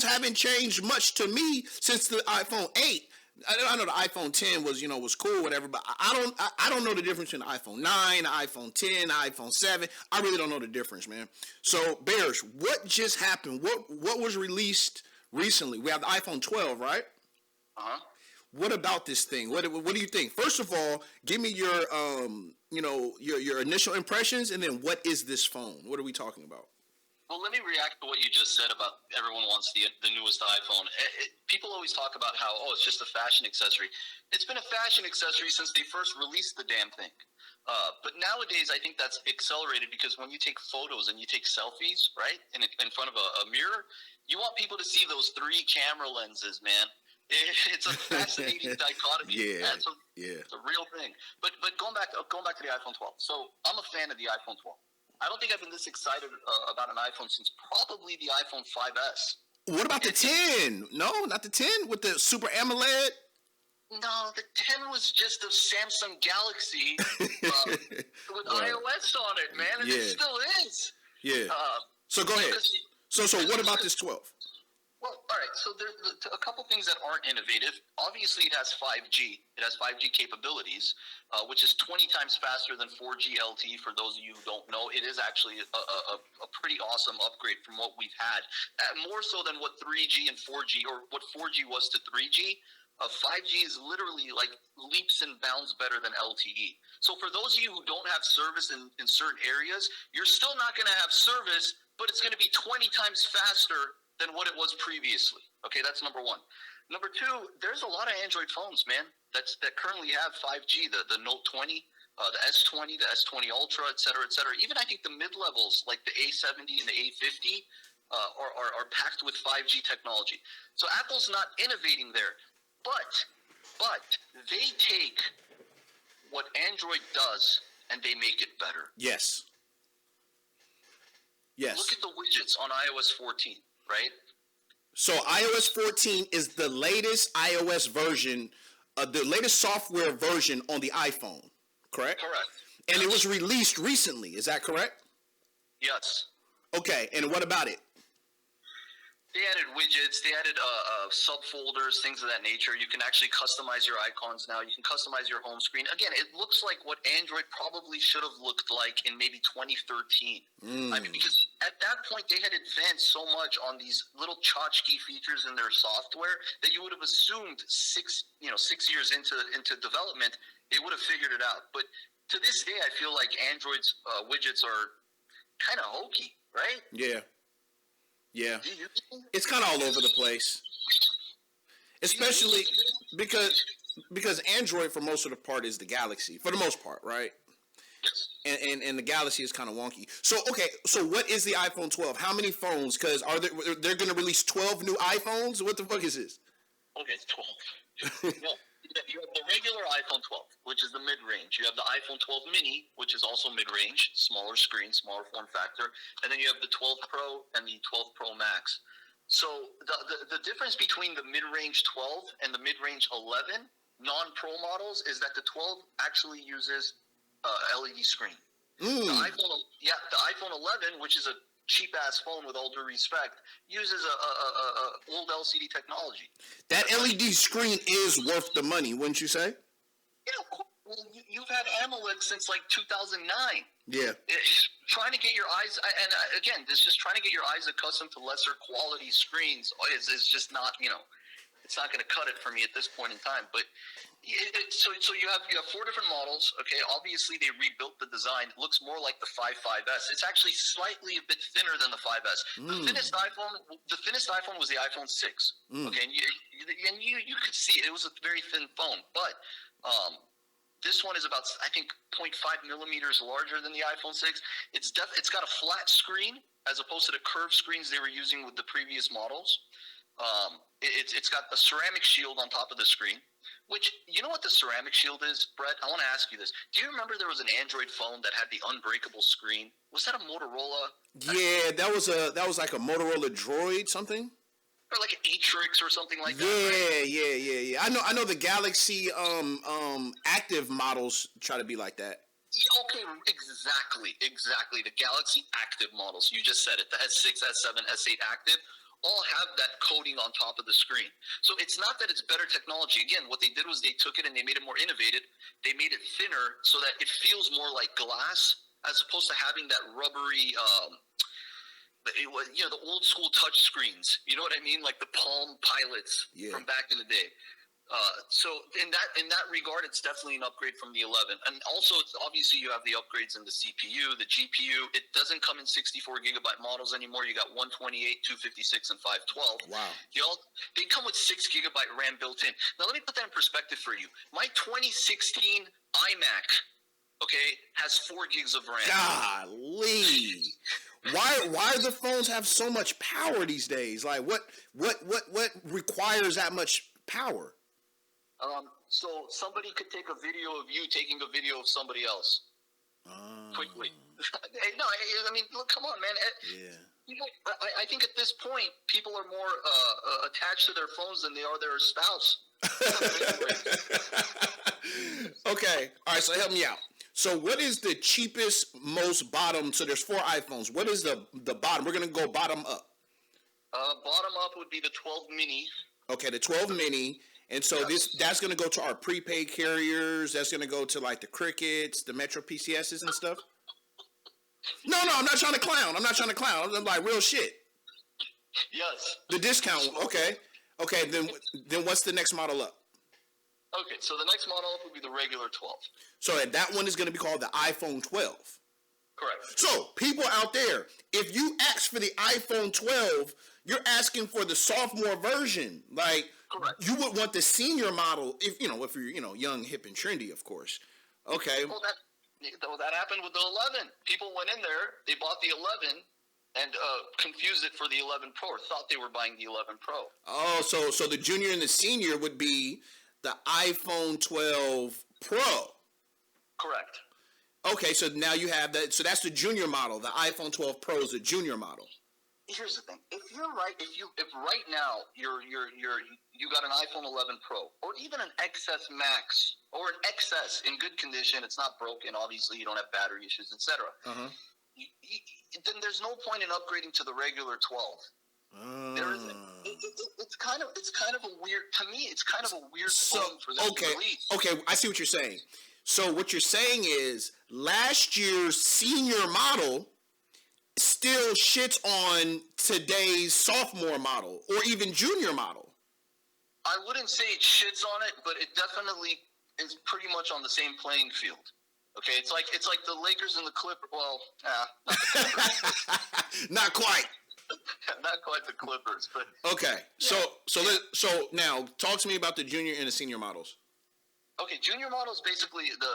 haven't changed much to me since the iPhone 8. I know the iPhone 10 was cool, whatever, but I don't know the difference between the iPhone 9, the iPhone 10, the iPhone 7. I really don't know the difference, man. So, Bears, what just happened? What was released recently? We have the iPhone 12, right? Uh-huh. What about this thing? What do you think? First of all, give me your your initial impressions, and then what is this phone? What are we talking about? Well, let me react to what you just said about everyone wants the newest iPhone. People always talk about how, it's just a fashion accessory. It's been a fashion accessory since they first released the damn thing. But nowadays, I think that's accelerated because when you take photos and you take selfies, right, in front of a mirror, you want people to see those 3 camera lenses, man. It's a fascinating dichotomy. Yeah, it's a real thing. But going back to the iPhone 12. So I'm a fan of the iPhone 12. I don't think I've been this excited about an iPhone since probably the iPhone 5S. What about the 10? No, not the 10 with the Super AMOLED? No, the 10 was just a Samsung Galaxy with iOS on it, man, and it still is. Yeah. So go ahead. So what about this 12? Well, all right. So there's a couple things that aren't innovative. Obviously, it has 5G. It has 5G capabilities, which is 20 times faster than 4G LTE. For those of you who don't know, it is actually a pretty awesome upgrade from what we've had. More so than what 3G and 4G, or what 4G was to 3G. 5G is literally like leaps and bounds better than LTE. So for those of you who don't have service in certain areas, you're still not going to have service, but it's going to be 20 times faster than what it was previously. Okay, that's number one. Number two, there's a lot of Android phones, man, that currently have 5G. The Note 20, the S20, the S20 Ultra, et cetera, et cetera. Even I think the mid-levels, like the A70 and the A50, are packed with 5G technology. So Apple's not innovating there. But they take what Android does and they make it better. Yes. Look at the widgets on iOS 14, right? So iOS 14 is the latest iOS version, the latest software version on the iPhone, correct? Correct. And it was released recently, is that correct? Yes. Okay, and what about it? They added widgets, they added subfolders, things of that nature. You can actually customize your icons now. You can customize your home screen. Again, it looks like what Android probably should have looked like in maybe 2013. I mean, because at that point, they had advanced so much on these little tchotchke features in their software that you would have assumed 6 years into development, they would have figured it out. But to this day, I feel like Android's widgets are kind of hokey, right? Yeah. Yeah, it's kind of all over the place, especially because Android for most of the part is the Galaxy for the most part, right? Yes. And the Galaxy is kind of wonky. So okay, so what is the iPhone 12? How many phones? Because they're going to release 12 new iPhones? What the fuck is this? Okay, it's 12. No. You have the regular iPhone 12, which is the mid-range. You have the iPhone 12 mini, which is also mid-range, smaller screen, smaller form factor. And then you have the 12 Pro and the 12 Pro Max. So the difference between the mid-range 12 and the mid-range 11 non-Pro models is that the 12 actually uses LED screen. The iPhone 11, which is a cheap-ass phone with all due respect, uses a old LCD technology. That LED screen is worth the money, wouldn't you say? Yeah, well, you've had AMOLED since like 2009. Yeah. Trying to get your eyes, and again, this just trying to get your eyes accustomed to lesser quality screens is just not, it's not going to cut it for me at this point in time. But so you have 4 different models. Okay, obviously they rebuilt the design. It looks more like the 5S. It's actually slightly a bit thinner than the 5S. The thinnest iPhone was the iPhone 6. Okay, and you could see it was a very thin phone. But this one is about, I think, 0.5 millimeters larger than the iPhone 6. It's got a flat screen as opposed to the curved screens they were using with the previous models. It's got a ceramic shield on top of the screen, which, you know what the ceramic shield is, Brett? I want to ask you this. Do you remember there was an Android phone that had the unbreakable screen? Was that a Motorola? Yeah, that was like a Motorola Droid something? Or like an Atrix or something like that. Yeah. I know the Galaxy active models try to be like that. Okay, exactly. The Galaxy active models. You just said it. The S6, S7, S8 active. all have that coating on top of the screen. So it's not that it's better technology. Again, what they did was they took it and they made it more innovative. They made it thinner so that it feels more like glass as opposed to having that rubbery, the old school touch screens. You know what I mean? Like the Palm Pilots from back in the day. So in that regard, it's definitely an upgrade from the 11. And also, it's obviously you have the upgrades in the CPU, the GPU. It doesn't come in 64 gigabyte models anymore. You got 128, 256, and 512. Wow. They come with 6 gigabyte RAM built in. Now, let me put that in perspective for you. My 2016 iMac, has 4 gigs of RAM. Golly. Why do the phones have so much power these days? Like what requires that much power? So somebody could take a video of you taking a video of somebody else quickly. No, I mean, look, come on, man. I think at this point, people are more attached to their phones than they are their spouse. Okay, all right. So help me out. So what is the cheapest, most bottom? So there's 4 iPhones. What is the bottom? We're gonna go bottom up. Bottom up would be the 12 mini. Okay, the 12 mini. And so that's going to go to our prepaid carriers. That's going to go to like the Crickets, the Metro PCSs and stuff. No, I'm not trying to clown. I'm like real shit. Yes. The discount. Okay. Then what's the next model up? Okay, so the next model up would be the regular 12. So that one is going to be called the iPhone 12. Correct. So people out there, if you ask for the iPhone 12, you're asking for the sophomore version. Like, correct. You would want the senior model if you're young, hip, and trendy, of course. Okay. Well, that happened with the 11. People went in there, they bought the 11, and confused it for the 11 Pro, or thought they were buying the 11 Pro. Oh, so the junior and the senior would be the iPhone 12 Pro. Correct. Okay, so now you have that. So that's the junior model. The iPhone 12 Pro is the junior model. Here's the thing: if right now you got an iPhone 11 Pro or even an XS Max or an XS in good condition, it's not broken. Obviously, you don't have battery issues, etc. Then there's no point in upgrading to the regular 12. There isn't. It's kind of a weird. To me, it's kind of a weird phone for them to release. Okay, I see what you're saying. So what you're saying is last year's senior model still shits on today's sophomore model or even junior model. I wouldn't say it shits on it, but it definitely is pretty much on the same playing field. Okay, it's like the Lakers and the Clippers. Well, not the Clippers. Not quite. Not quite the Clippers, but okay. Yeah. So now talk to me about the junior and the senior models. Okay, junior model is basically the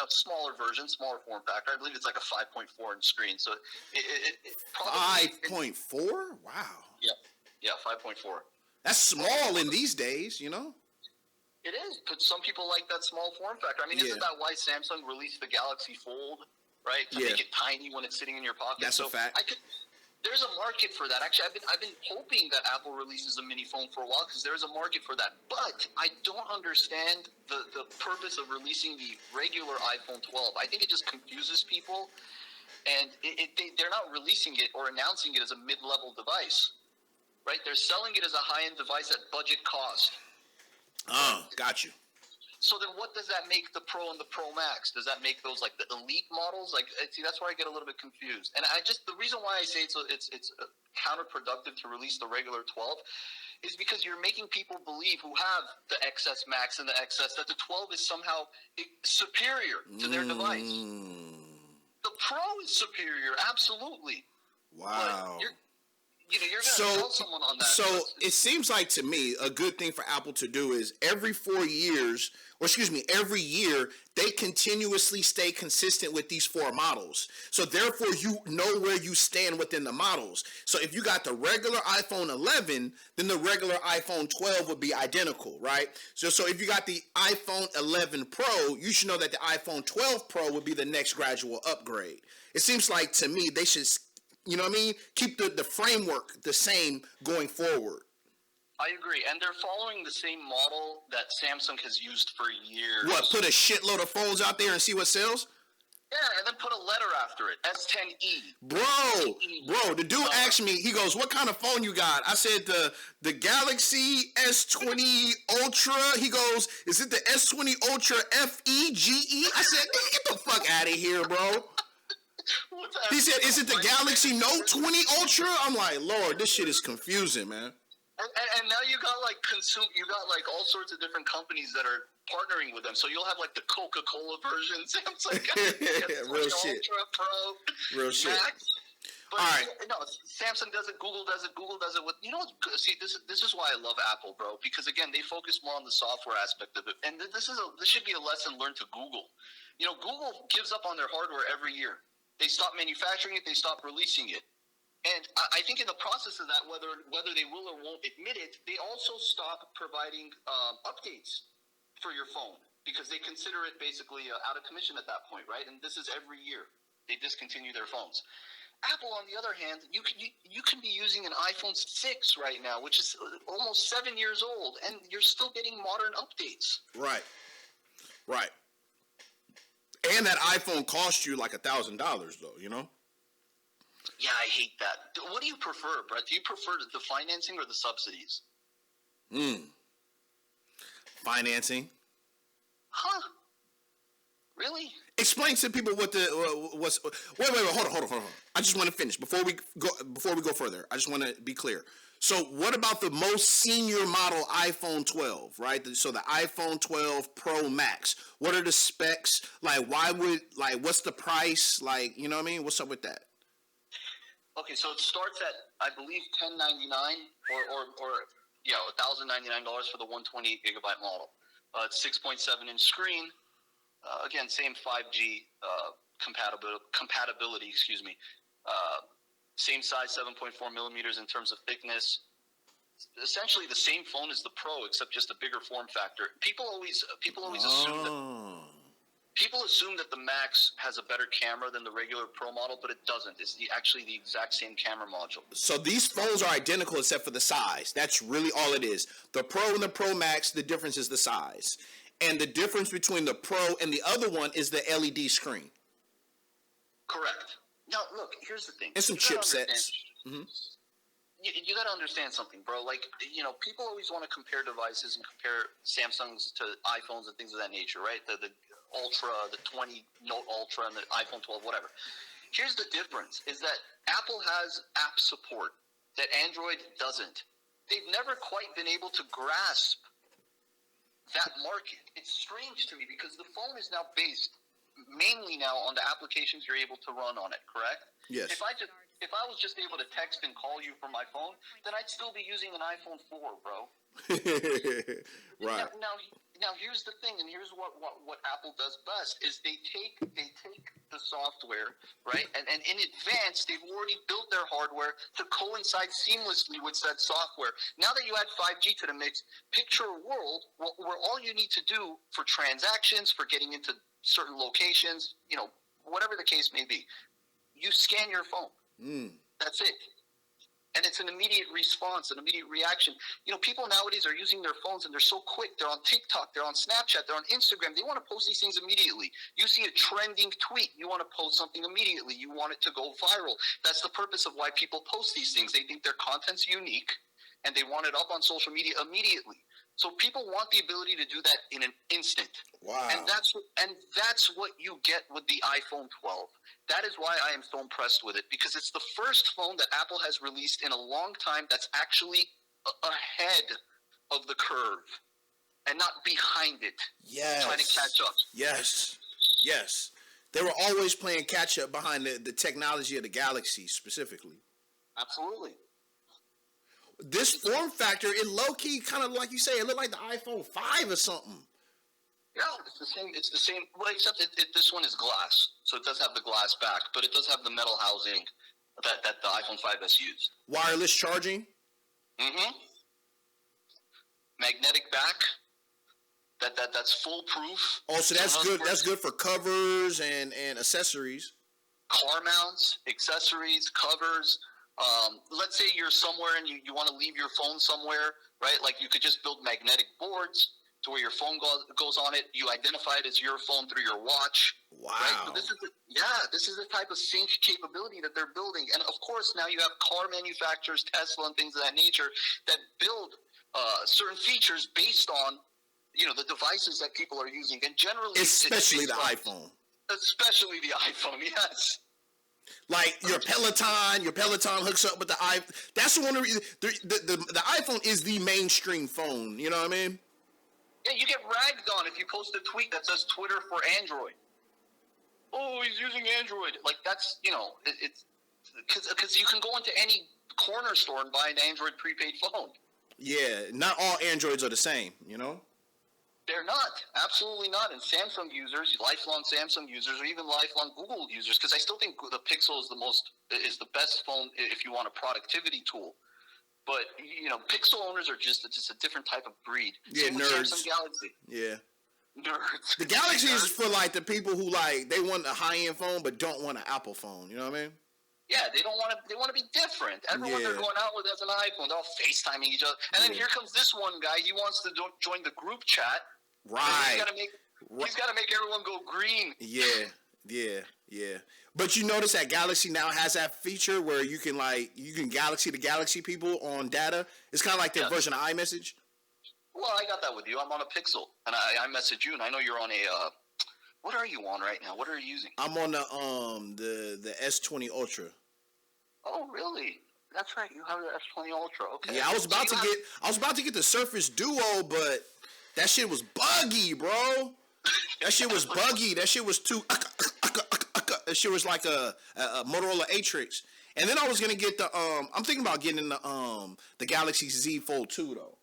smaller version, smaller form factor. I believe it's like a 5.4 inch screen. So it probably 5.4. Wow. Yeah, 5.4. That's small in these days, It is, but some people like that small form factor. I mean, isn't that why Samsung released the Galaxy Fold, right? To make it tiny when it's sitting in your pocket. That's a fact. There's a market for that. Actually, I've been hoping that Apple releases a mini phone for a while because there's a market for that. But I don't understand the purpose of releasing the regular iPhone 12. I think it just confuses people, and they're not releasing it or announcing it as a mid-level device, right? They're selling it as a high-end device at budget cost. Oh, got you. So then what does that make the Pro and the Pro Max? Does that make those like the elite models? Like, see, that's where I get a little bit confused. And the reason why I say it's counterproductive to release the regular 12 is because you're making people believe who have the XS Max and the XS that the 12 is somehow superior to their device. The Pro is superior, absolutely. Wow. But you're going to tell someone on that. So it seems like to me a good thing for Apple to do is every year they continuously stay consistent with these 4 models. So therefore you know where you stand within the models. So if you got the regular iPhone 11, then the regular iPhone 12 would be identical, right? So if you got the iPhone 11 Pro, you should know that the iPhone 12 Pro would be the next gradual upgrade. It seems like to me they should, keep the framework the same going forward. I agree, and they're following the same model that Samsung has used for years. What, put a shitload of phones out there and see what sells? Yeah, and then put a letter after it. S10E. Bro, the dude asked me, he goes, what kind of phone you got? I said, the Galaxy S20 Ultra. He goes, is it the S20 Ultra FE-GE? I said, get the fuck out of here, bro. He said, is it the Galaxy Note 20 Ultra? I'm like, Lord, this shit is confusing, man. And now you got like all sorts of different companies that are partnering with them. So you'll have like the Coca-Cola version, Samsung, real shit, Ultra Pro, real shit. Max. But all right, no, Samsung does it, Google does it with see this is why I love Apple, bro, because again they focus more on the software aspect of it, and this should be a lesson learned to Google. Google gives up on their hardware every year. They stop manufacturing it, they stop releasing it. And I think in the process of that, whether they will or won't admit it, they also stop providing updates for your phone because they consider it basically out of commission at that point, right? And this is every year. They discontinue their phones. Apple, on the other hand, you can be using an iPhone 6 right now, which is almost 7 years old, and you're still getting modern updates. Right. And that iPhone cost you like $1,000, though, Yeah, I hate that. What do you prefer, Brett? Do you prefer the financing or the subsidies? Financing. Huh? Really? Explain to people what what's. Wait, hold on. I just want to finish before we go further. I just want to be clear. So, what about the most senior model iPhone 12, right? So the iPhone 12 Pro Max. What are the specs? Like, what's the price? Like, you know what I mean? What's up with that? Okay, so it starts at, I believe, $1,099 or $1,099 for the 128 gigabyte model. It's 6.7-inch screen. Again, same 5G compatibility. Excuse me. Same size, 7.4 millimeters in terms of thickness. Essentially the same phone as the Pro, except just a bigger form factor. People always assume that. People assume that the Max has a better camera than the regular Pro model, but it doesn't. It's actually the exact same camera module. So these phones are identical except for the size. That's really all it is. The Pro and the Pro Max, the difference is the size. And the difference between the Pro and the other one is the LED screen. Correct. Now, look, here's the thing. And some chipsets. You got to understand something, bro. Like, people always want to compare devices and compare Samsungs to iPhones and things of that nature, right? The Ultra, the 20 Note Ultra, and the iPhone 12, whatever. Here's the difference, is that Apple has app support that Android doesn't. They've never quite been able to grasp that market. It's strange to me because the phone is now based mainly now on the applications you're able to run on it, correct? Yes. If I was just able to text and call you from my phone, then I'd still be using an iPhone 4, bro. Right. Now here's the thing, and here's what Apple does best is they take the software, right, and in advance they've already built their hardware to coincide seamlessly with said software. Now that you add 5G to the mix, picture a world where all you need to do for transactions, for getting into certain locations, whatever the case may be, you scan your phone. That's it. And it's an immediate response, an immediate reaction. People nowadays are using their phones and they're so quick. They're on TikTok, they're on Snapchat, they're on Instagram. They want to post these things immediately. You see a trending tweet, you want to post something immediately. You want it to go viral. That's the purpose of why people post these things. They think their content's unique and they want it up on social media immediately. So people want the ability to do that in an instant. Wow. And that's what you get with the iPhone 12. That is why I am so impressed with it, because it's the first phone that Apple has released in a long time that's actually ahead of the curve and not behind it. Yes. Trying to catch up. Yes. They were always playing catch up behind the technology of the Galaxy specifically. Absolutely. This form factor, it low-key kind of, like you say, it looked like the iPhone 5 or something. Yeah, it's the same. Well, except this one is glass, so it does have the glass back, but it does have the metal housing that the iPhone 5S used. Wireless charging. Magnetic back. That's foolproof. Oh, so that's good. That's good for covers and accessories. Car mounts, accessories, covers. Let's say you're somewhere and you want to leave your phone somewhere, right? Like you could just build magnetic boards. to where your phone goes on it. You identify it as your phone through your watch. Wow. Right? So this is the type of sync capability that they're building. And of course, now you have car manufacturers, Tesla and things of that nature, that build certain features based on, the devices that people are using. And generally, especially the iPhone. Especially the iPhone, yes. Like your Peloton hooks up with the iPhone. That's one of the iPhone is the mainstream phone. You know what I mean? Yeah, you get ragged on if you post a tweet that says Twitter for Android. Oh, he's using Android. Like that's it's because you can go into any corner store and buy an Android prepaid phone. Yeah, not all Androids are the same. They're not. Absolutely not. And Samsung users, lifelong Samsung users, or even lifelong Google users, because I still think the Pixel is the best phone if you want a productivity tool. But Pixel owners are just a different type of breed. Yeah, same with nerds. Samsung Galaxy. Yeah. Nerds. The Galaxy is for like the people who they want a high end phone but don't want an Apple phone. You know what I mean? Yeah, they don't want to. They want to be different. Everyone they're going out with has an iPhone. They're all FaceTiming each other. And then here comes this one guy. He wants to join the group chat. Right. He's got to make everyone go green. Yeah. But you notice that Galaxy now has that feature where you can Galaxy to Galaxy people on data. It's kind of like their version of iMessage. Well, I got that with you. I'm on a Pixel, and I message you, and I know you're on a. What are you on right now? What are you using? I'm on the S20 Ultra. Oh, really? That's right. You have the S20 Ultra. Okay. Yeah, I was about to get the Surface Duo, but that shit was buggy, bro. That shit was buggy. That shit was too. That shit was like a Motorola Atrix. And then I was gonna get the I'm thinking about getting the Galaxy Z Fold 2 though.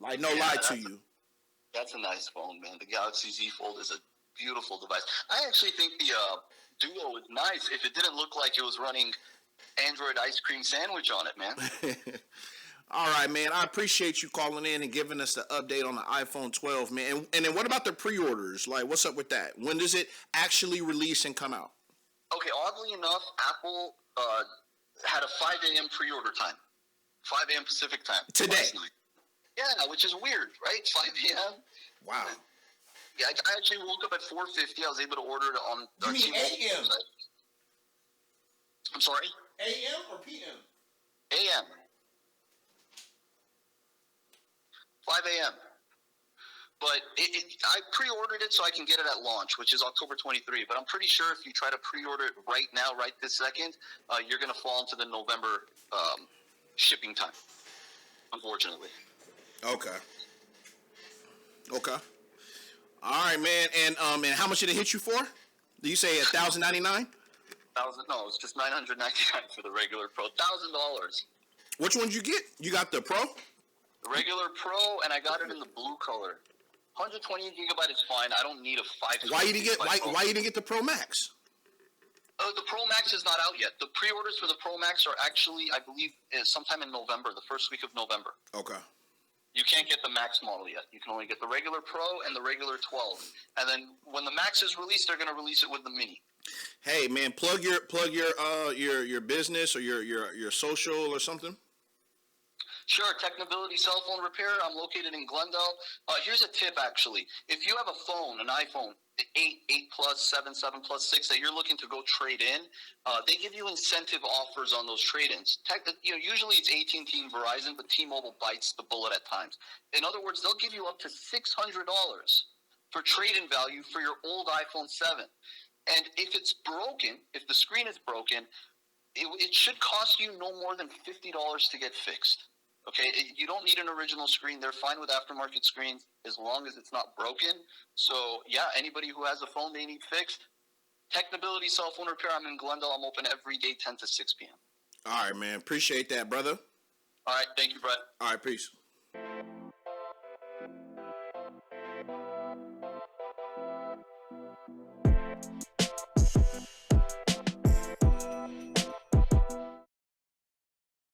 Like no lie to you. That's a nice phone, man. The Galaxy Z Fold is a beautiful device. I actually think the Duo is nice if it didn't look like it was running Android ice cream sandwich on it, man. All right, man. I appreciate you calling in and giving us the update on the iPhone 12, man. And then what about the pre-orders? Like, what's up with that? When does it actually release and come out? Okay, oddly enough, Apple had a 5 a.m. pre-order time. 5 a.m. Pacific time. Today? Yeah, which is weird, right? 5 a.m. Wow. Yeah, I actually woke up at 4:50. I was able to order it on the You mean AM? I'm sorry? AM or PM? AM. 5 a.m. But I pre-ordered it so I can get it at launch, which is October 23. But I'm pretty sure if you try to pre-order it right now, right this second, you're going to fall into the November shipping time, unfortunately. Okay. All right, man. And how much did it hit you for? Did you say $1,099? No, it's just $999 for the regular Pro. $1,000. Which one did you get? You got the Pro? The regular Pro, and I got it in the blue color. 120 gigabyte is fine. I don't need a 5. Why you didn't get the Pro Max? The Pro Max is not out yet. The pre-orders for the Pro Max are actually, I believe, sometime in November, the first week of November. Okay. You can't get the Max model yet. You can only get the regular Pro and the regular 12. And then when the Max is released, they're going to release it with the Mini. Hey man, plug your business or your social or something. Sure, Technability Cell Phone Repair. I'm located in Glendale. Here's a tip, actually. If you have a phone, an iPhone 8, 8 Plus, 7, 7 Plus, 6 that you're looking to go trade in, they give you incentive offers on those trade-ins. Usually it's AT&T and Verizon, but T-Mobile bites the bullet at times. In other words, they'll give you up to $600 for trade-in value for your old iPhone 7. And if it's broken, if the screen is broken, it should cost you no more than $50 to get fixed. Okay, you don't need an original screen. They're fine with aftermarket screens as long as it's not broken. So, yeah, anybody who has a phone they need fixed, Technability Cell Phone Repair. I'm in Glendale. I'm open every day, 10 to 6 p.m. All right, man. Appreciate that, brother. All right. Thank you, Brett. All right, peace.